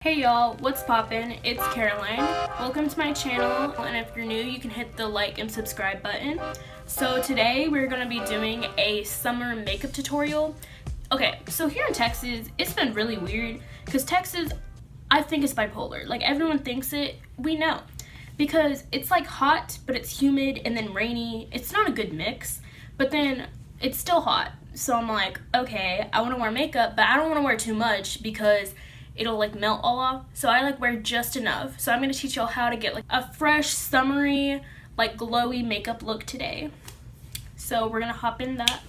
Hey y'all, what's poppin'? It's Caroline. Welcome to my channel, and if you're new, you can hit the like and subscribe button. So today we're gonna be doing a summer makeup tutorial. Okay, so here in Texas, it's been really weird because Texas, I think, is bipolar. Like, everyone thinks it, we know. Because it's like hot, but it's humid and then rainy. It's not a good mix, but then it's still hot. So I'm like, okay, I wanna wear makeup, but I don't wanna wear too much because it'll like melt all off. So I like wear just enough. So I'm gonna teach y'all how to get like a fresh, summery, like glowy makeup look today. So we're gonna hop in that.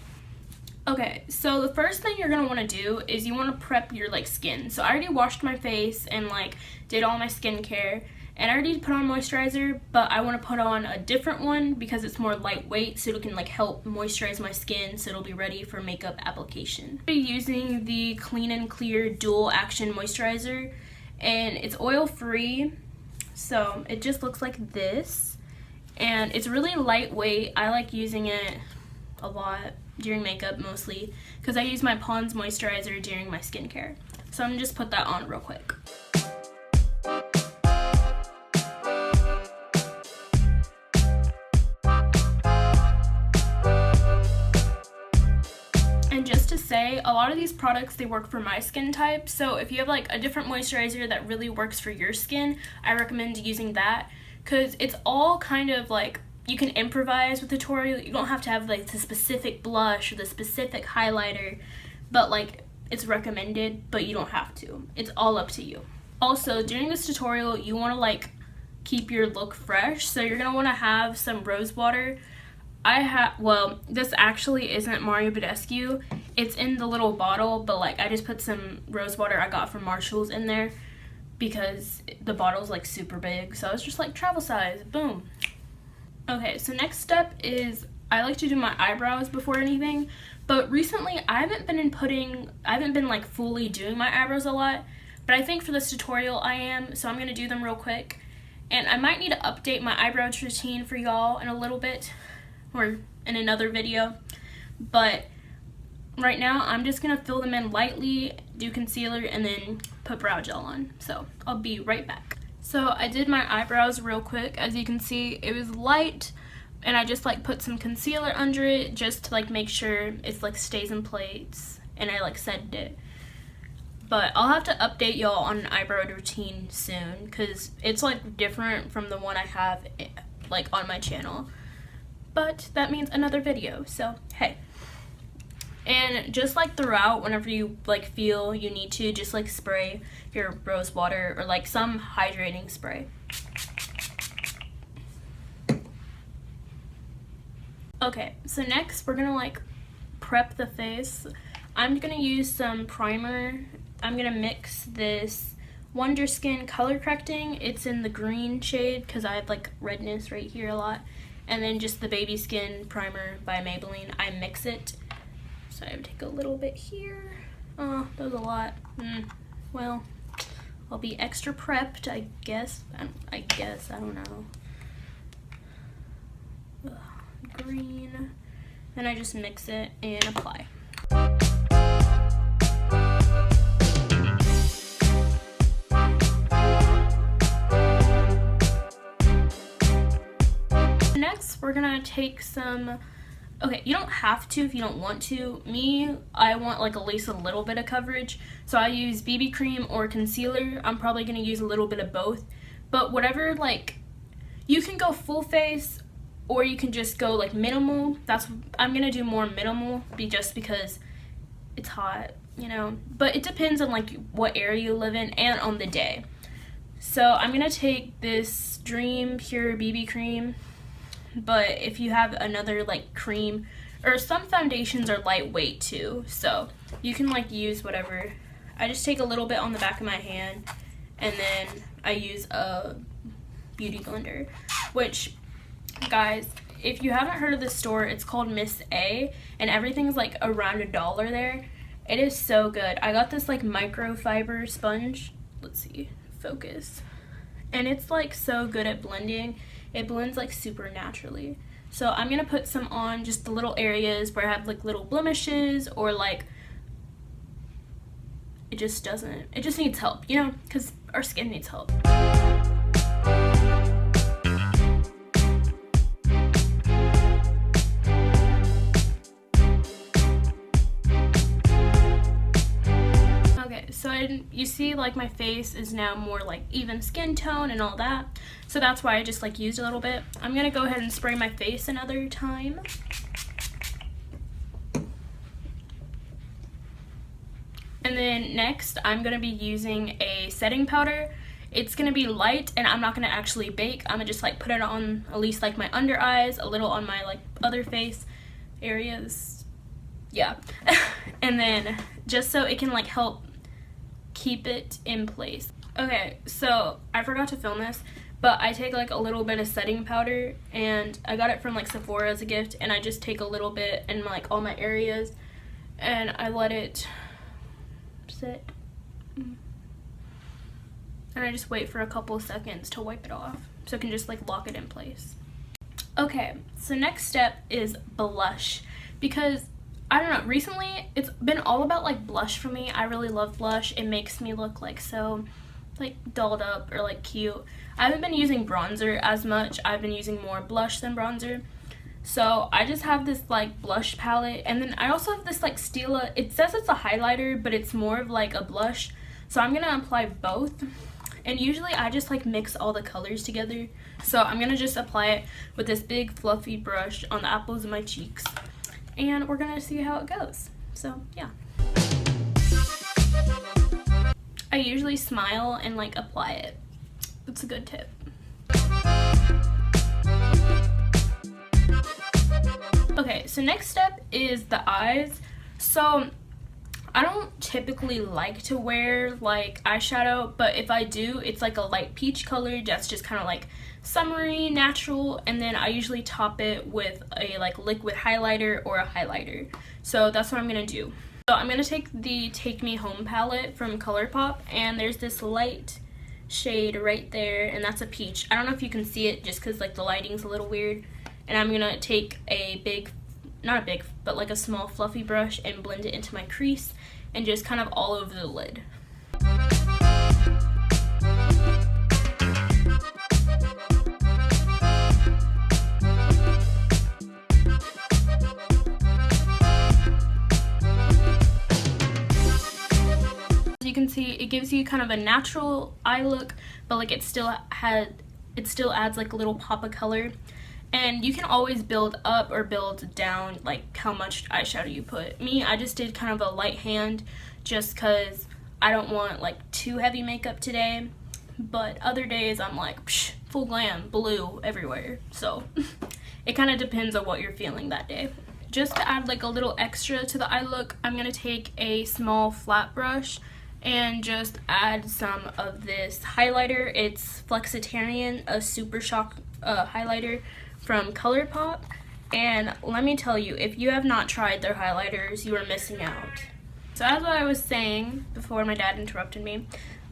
Okay, so the first thing you're gonna wanna do is you wanna prep your like skin. So I already washed my face and like did all my skincare. And I already put on moisturizer, but I want to put on a different one because it's more lightweight, so it can like help moisturize my skin so it'll be ready for makeup application. I'm using the Clean and Clear Dual Action Moisturizer, and it's oil free, so it just looks like this. And it's really lightweight. I like using it a lot during makeup mostly because I use my Pond's moisturizer during my skincare. So I'm gonna just put that on real quick. And just to say, a lot of these products, they work for my skin type, so if you have like a different moisturizer that really works for your skin, I recommend using that, because it's all kind of like, you can improvise with the tutorial. You don't have to have like the specific blush or the specific highlighter, but like, it's recommended, but you don't have to. It's all up to you. Also, during this tutorial, you want to like keep your look fresh, so you're going to want to have some rose water. Well, this actually isn't Mario Badescu. It's in the little bottle, but like I just put some rose water I got from Marshall's in there because the bottle's like super big. So it's just like travel size, boom. Okay, so next step is I like to do my eyebrows before anything, but recently I haven't been like fully doing my eyebrows a lot, but I think for this tutorial I am, so I'm gonna do them real quick. And I might need to update my eyebrows routine for y'all in a little bit, or in another video, but right now I'm just gonna fill them in lightly, do concealer, and then put brow gel on. So I'll be right back. So I did my eyebrows real quick. As you can see, it was light, and I just like put some concealer under it just to like make sure it's like stays in place, and I like setted it. But I'll have to update y'all on an eyebrow routine soon because it's like different from the one I have like on my channel. But that means another video, so hey. And just like throughout, whenever you like feel you need to, just like spray your rose water or like some hydrating spray. Okay, so next we're gonna like prep the face. I'm gonna use some primer. I'm gonna mix this Wonder Skin color correcting. It's in the green shade because I have like redness right here a lot. And then just the Baby Skin primer by Maybelline. I mix it. So I would take a little bit here. Oh, that was a lot. Well, I'll be extra prepped, I guess. I don't know. Green. Then I just mix it and apply. Next, we're gonna take some, okay, you don't have to if you don't want to. Me, I want like at least a little bit of coverage, so I use BB cream or concealer. I'm probably gonna use a little bit of both, but whatever, like, you can go full face or you can just go like minimal. I'm gonna do more minimal just because it's hot, you know, but it depends on like what area you live in and on the day. So I'm gonna take this Dream Pure BB cream. But if you have another like cream, or some foundations are lightweight too, so you can like use whatever. I just take a little bit on the back of my hand, and then I use a beauty blender, which, guys, if you haven't heard of this store, it's called Miss A, and everything's like around $1 there. It is so good. I got this like microfiber sponge. Let's see, focus. And it's like so good at blending. It blends like super naturally. So I'm gonna put some on just the little areas where I have like little blemishes or like it just doesn't, it just needs help, you know, because our skin needs help. So you see like my face is now more like even skin tone and all that. So that's why I just like used a little bit. I'm gonna go ahead and spray my face another time. And then next I'm gonna be using a setting powder. It's gonna be light and I'm not gonna actually bake. I'm gonna just like put it on at least like my under eyes, a little on my like other face areas. Yeah. And then just so it can like help keep it in place. Okay, so I forgot to film this, but I take like a little bit of setting powder, and I got it from like Sephora as a gift, and I just take a little bit in like all my areas and I let it sit, and I just wait for a couple of seconds to wipe it off so I can just like lock it in place. Okay, so next step is blush, because I don't know, recently it's been all about like blush for me. I really love blush. It makes me look like so like dolled up or like cute. I haven't been using bronzer as much. I've been using more blush than bronzer. So I just have this like blush palette, and then I also have this like Stila. It says it's a highlighter, but it's more of like a blush. So I'm gonna apply both. And usually I just like mix all the colors together. So I'm gonna just apply it with this big fluffy brush on the apples of my cheeks. And we're gonna see how it goes. So yeah. I usually smile and like apply it. It's a good tip. Okay, so next step is the eyes. So I don't typically like to wear like eyeshadow, but if I do, it's like a light peach color that's just kind of like summery, natural, and then I usually top it with a like liquid highlighter or a highlighter. So that's what I'm gonna do. So I'm gonna take the Take Me Home palette from ColourPop, and there's this light shade right there, and that's a peach. I don't know if you can see it just because like the lighting's a little weird. And I'm gonna take a big, not a big, but like a small fluffy brush and blend it into my crease and just kind of all over the lid. As you can see, it gives you kind of a natural eye look, but like it still adds like a little pop of color. And you can always build up or build down like how much eyeshadow you put. Me, I just did kind of a light hand just because I don't want like too heavy makeup today. But other days I'm like psh, full glam, blue everywhere. So it kind of depends on what you're feeling that day. Just to add like a little extra to the eye look, I'm going to take a small flat brush and just add some of this highlighter. It's Flexitarian, a Super Shock highlighter from ColourPop, and let me tell you, if you have not tried their highlighters, you are missing out. So as what I was saying before my dad interrupted me,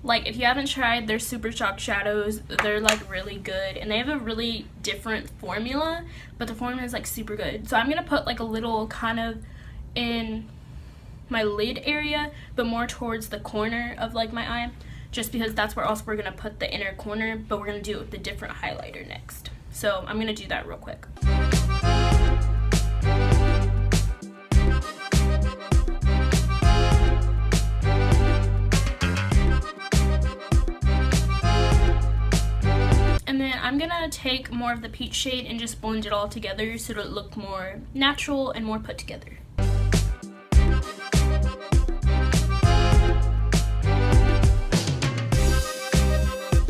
like if you haven't tried their Super Shock shadows, they're like really good, and they have a really different formula, but the formula is like super good. So I'm gonna put like a little kind of in my lid area, but more towards the corner of like my eye, just because that's where also we're gonna put the inner corner, but we're gonna do it with a different highlighter next. So I'm gonna do that real quick. And then I'm gonna take more of the peach shade and just blend it all together so it'll look more natural and more put together. I'm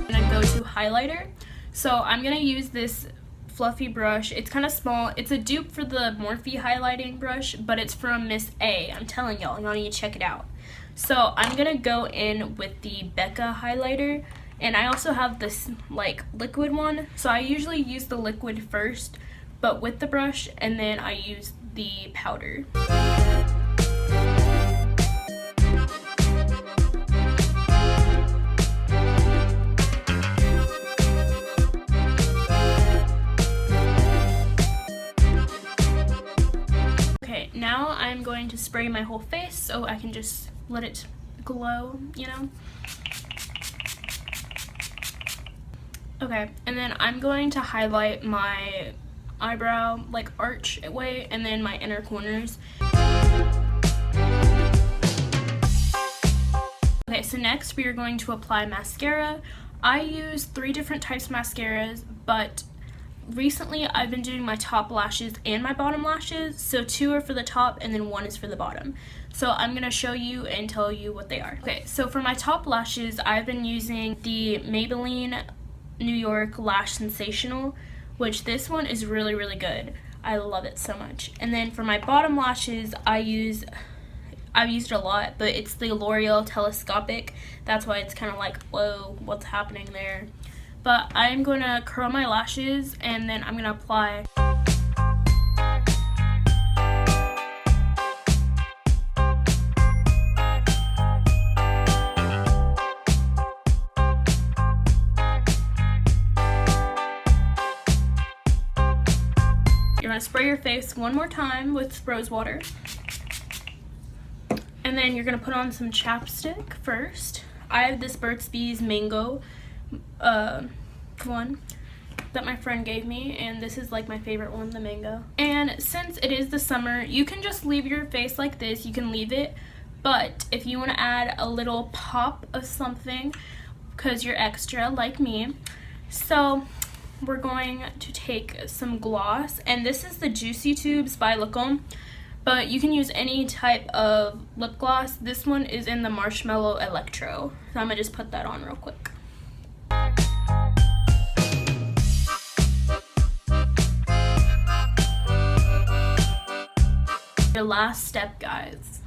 gonna go to highlighter. So I'm going to use this fluffy brush. It's kind of small. It's a dupe for the Morphe highlighting brush, but it's from Miss A. I'm telling y'all need to check it out. So I'm going to go in with the Becca highlighter, and I also have this like liquid one. So I usually use the liquid first, but with the brush, and then I use the powder. Now I'm going to spray my whole face so I can just let it glow, you know? Okay, and then I'm going to highlight my eyebrow, like arch way, and then my inner corners. Okay, so next we are going to apply mascara. I use 3 different types of mascaras, but recently I've been doing my top lashes and my bottom lashes, so 2 are for the top and then 1 is for the bottom. So I'm going to show you and tell you what they are. Okay, so for my top lashes, I've been using the Maybelline New York Lash Sensational, which this one is really, really good. I love it so much. And then for my bottom lashes, I've used it a lot, but it's the L'Oreal Telescopic. That's why it's kind of like, whoa, what's happening there? But I'm going to curl my lashes, and then I'm going to apply. You're going to spray your face one more time with rose water. And then you're going to put on some chapstick first. I have this Burt's Bees Mango one that my friend gave me, and this is like my favorite one, the mango. And since it is the summer, you can just leave your face like this. You can leave it, but if you want to add a little pop of something, because you're extra like me, so we're going to take some gloss, and this is the Juicy Tubes by Lacombe, but you can use any type of lip gloss. This one is in the Marshmallow Electro, so I'm gonna just put that on real quick. The last step, guys,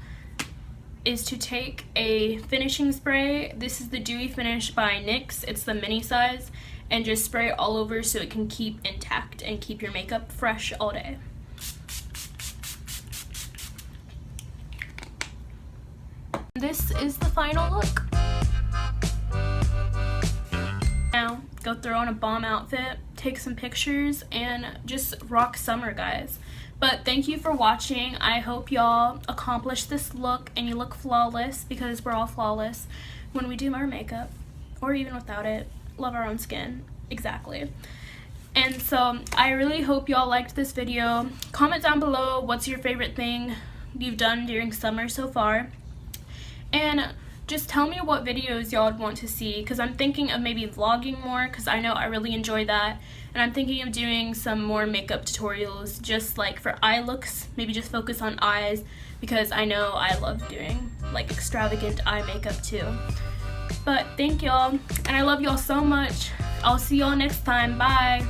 is to take a finishing spray. This is the Dewy Finish by NYX. It's the mini size, and just spray it all over so it can keep intact and keep your makeup fresh all day. This is the final look. Now, go throw on a bomb outfit, take some pictures, and just rock summer, guys. But thank you for watching. I hope y'all accomplish this look and you look flawless, because we're all flawless when we do our makeup, or even without it. Love our own skin. Exactly. And so I really hope y'all liked this video. Comment down below what's your favorite thing you've done during summer so far. And just tell me what videos y'all would want to see, because I'm thinking of maybe vlogging more, because I know I really enjoy that. And I'm thinking of doing some more makeup tutorials, just like for eye looks, maybe just focus on eyes, because I know I love doing like extravagant eye makeup too. But thank y'all, and I love y'all so much. I'll see y'all next time. Bye.